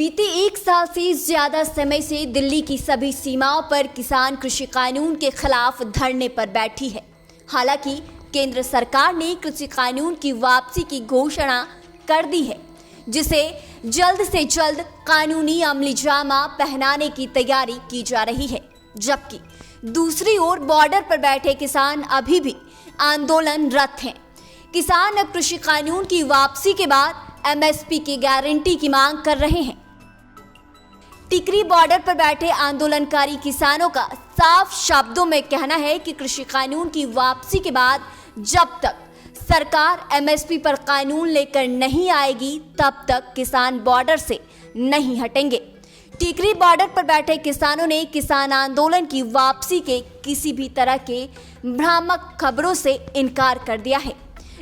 बीते 1 साल से ज्यादा समय से दिल्ली की सभी सीमाओं पर किसान कृषि कानून के खिलाफ धरने पर बैठी है। हालांकि केंद्र सरकार ने कृषि कानून की वापसी की घोषणा कर दी है, जिसे जल्द से जल्द कानूनी अमलीजामा पहनाने की तैयारी की जा रही है। जबकि दूसरी ओर बॉर्डर पर बैठे किसान अभी भी आंदोलनरत हैं। किसान अब कृषि कानून की वापसी के बाद एमएसपी की गारंटी की मांग कर रहे हैं। टिकरी बॉर्डर पर बैठे आंदोलनकारी किसानों का साफ शब्दों में कहना है कि कृषि कानून की वापसी के बाद जब तक सरकार एमएसपी पर कानून लेकर नहीं आएगी, तब तक किसान बॉर्डर से नहीं हटेंगे। टिकरी बॉर्डर पर बैठे किसानों ने किसान आंदोलन की वापसी के किसी भी तरह के भ्रामक खबरों से इनकार कर दिया है।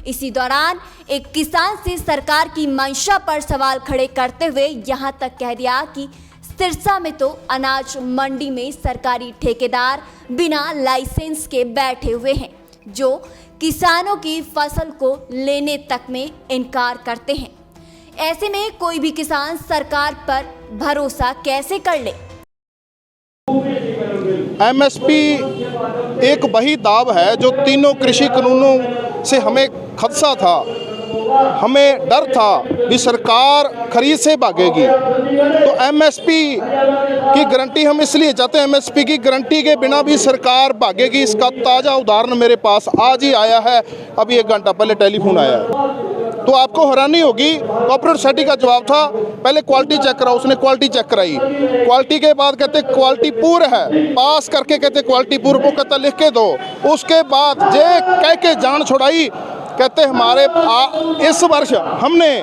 इसी दौरान एक किसान से सरकार की मंशा पर सवाल खड़े करते हुए यहां तक कह दिया कि सिरसा में तो अनाज मंडी में सरकारी ठेकेदार बिना लाइसेंस के बैठे हुए हैं, जो किसानों की फसल को लेने तक में इनकार करते हैं। ऐसे में कोई भी किसान सरकार पर भरोसा कैसे कर ले। एमएसपी एक वही दाव है जो तीनों कृषि कानूनों से हमें खदशा था, हमें डर था कि सरकार खरीद से भागेगी। तो एमएसपी की गारंटी हम इसलिए चाहते हैं, एमएसपी की गारंटी के बिना भी सरकार भागेगी। इसका ताज़ा उदाहरण मेरे पास आज ही आया है, अभी 1 घंटा पहले टेलीफोन आया है। तो आपको हैरानी होगी, कॉर्पोरेट सोसाइटी का जवाब था पहले क्वालिटी चेक कराओ, उसने क्वालिटी चेक कराई, क्वालिटी के बाद कहते क्वालिटी पूर है, पास करके कहते क्वालिटी पूर को कहते लिख के दो। उसके बाद जे कह के जान छुड़ाई, कहते हमारे इस वर्ष हमने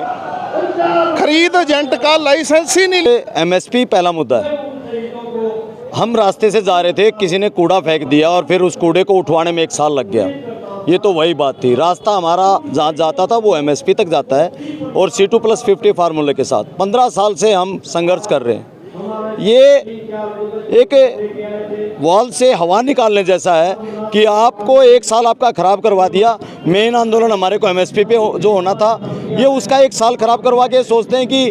खरीद एजेंट का लाइसेंस ही नहीं। एमएसपी पहला मुद्दा है। हम रास्ते से जा रहे थे, किसी ने कूड़ा फेंक दिया और फिर उस कूड़े को उठवाने में 1 साल लग गया। ये तो वही बात थी। रास्ता हमारा जहाँ जाता था वो एमएसपी तक जाता है और C2+50 फार्मूले के साथ 15 साल से हम संघर्ष कर रहे हैं। ये एक वॉल से हवा निकालने जैसा है कि आपको 1 साल आपका ख़राब करवा दिया। मेन आंदोलन हमारे को एमएसपी पे जो होना था, ये उसका 1 साल ख़राब करवा के सोचते हैं कि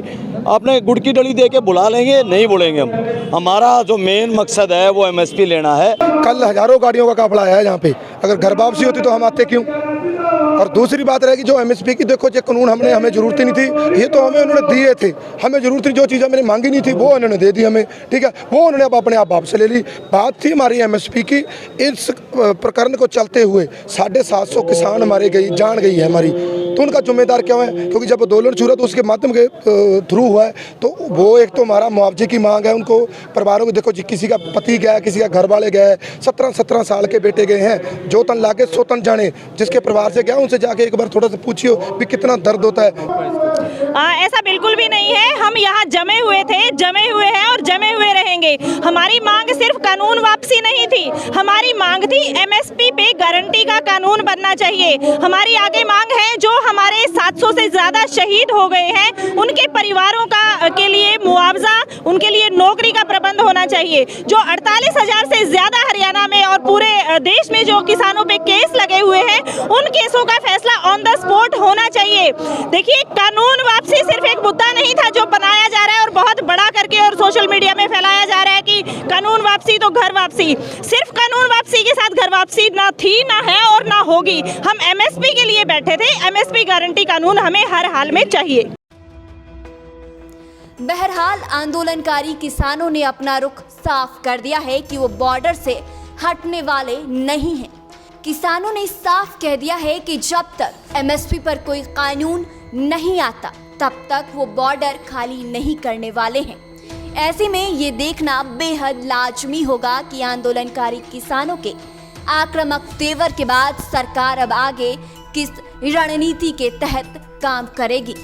अपने गुड़ की डली दे के बुला लेंगे। नहीं बुलेंगे हम। हमारा जो मेन मकसद है वो एमएसपी लेना है। कल हज़ारों गाड़ियों का काफिला आया है यहाँ पे, अगर घर वापसी होती तो हम आते क्यों। और दूसरी बात रहेगी जो एमएसपी की, देखो जो कानून हमें ज़रूरत ही नहीं थी, ये तो हमें उन्होंने दिए थे। हमें ज़रूरत थी, जो चीज़ें मैंने मांगी नहीं थी वो उन्होंने दे दी हमें, ठीक है। वो उन्होंने अब अपने आप वापस ले ली। बात थी हमारी एमएसपी की। इस प्रकरण को चलते हुए 750 किसान हमारे जान गई है हमारी। तो उनका जिम्मेदार क्यों है? क्योंकि जब आंदोलन शुरू तो उसके माध्यम के थ्रू हुआ है। तो वो एक तो हमारा मुआवजे की मांग है उनको, परिवारों को। देखो जी, किसी का पति गया, किसी का घर वाले गए, 17 साल के बेटे गए हैं। जो तन लाके सो तन जाने। जिसके परिवार से गया उनसे जाके एक बार थोड़ा सा पूछियो भी कितना दर्द होता है। ऐसा बिल्कुल भी नहीं है। हम यहाँ जमे हुए थे, जमे हुए हैं और जमे हुए रहेंगे। हमारी मांग सिर्फ कानून वापसी नहीं थी, हमारी मांग थी एमएसपी पे गारंटी का कानून बनना चाहिए। हमारी आगे मांग है जो हमारे 700 से ज्यादा शहीद हो गए हैं, उनके परिवारों का के लिए मुआवजा, उनके लिए नौकरी का प्रबंध होना चाहिए। जो 48,000 से ज्यादा हरियाणा में और पूरे देश में जो किसानों पे केस लगे हुए हैं, उन केसों का फैसला ऑन द स्पॉट होना चाहिए। देखिए, कानून वापसी सिर्फ एक मुद्दा नहीं था जो बनाया जा रहा है और बहुत बड़ा करके और सोशल मीडिया में फैलाया जा रहा है कि कानून वापसी तो घर वापसी। सिर्फ कानून वापसी के साथ घर वापसी ना थी, ना है और ना होगी। हम एमएसपी के लिए बैठे थे। एमएसपी गारंटी कानून हमें हर हाल में चाहिए। बहरहाल आंदोलनकारी किसानों ने अपना रुख साफ कर दिया है कि वो बॉर्डर से हटने वाले नहीं हैं। किसानों ने साफ कह दिया है कि जब तक एमएसपी पर कोई कानून नहीं आता, तब तक वो बॉर्डर खाली नहीं करने वाले हैं। ऐसे में ये देखना बेहद लाजमी होगा कि आंदोलनकारी किसानों के आक्रामक तेवर के बाद सरकार अब आगे किस रणनीति के तहत काम करेगी।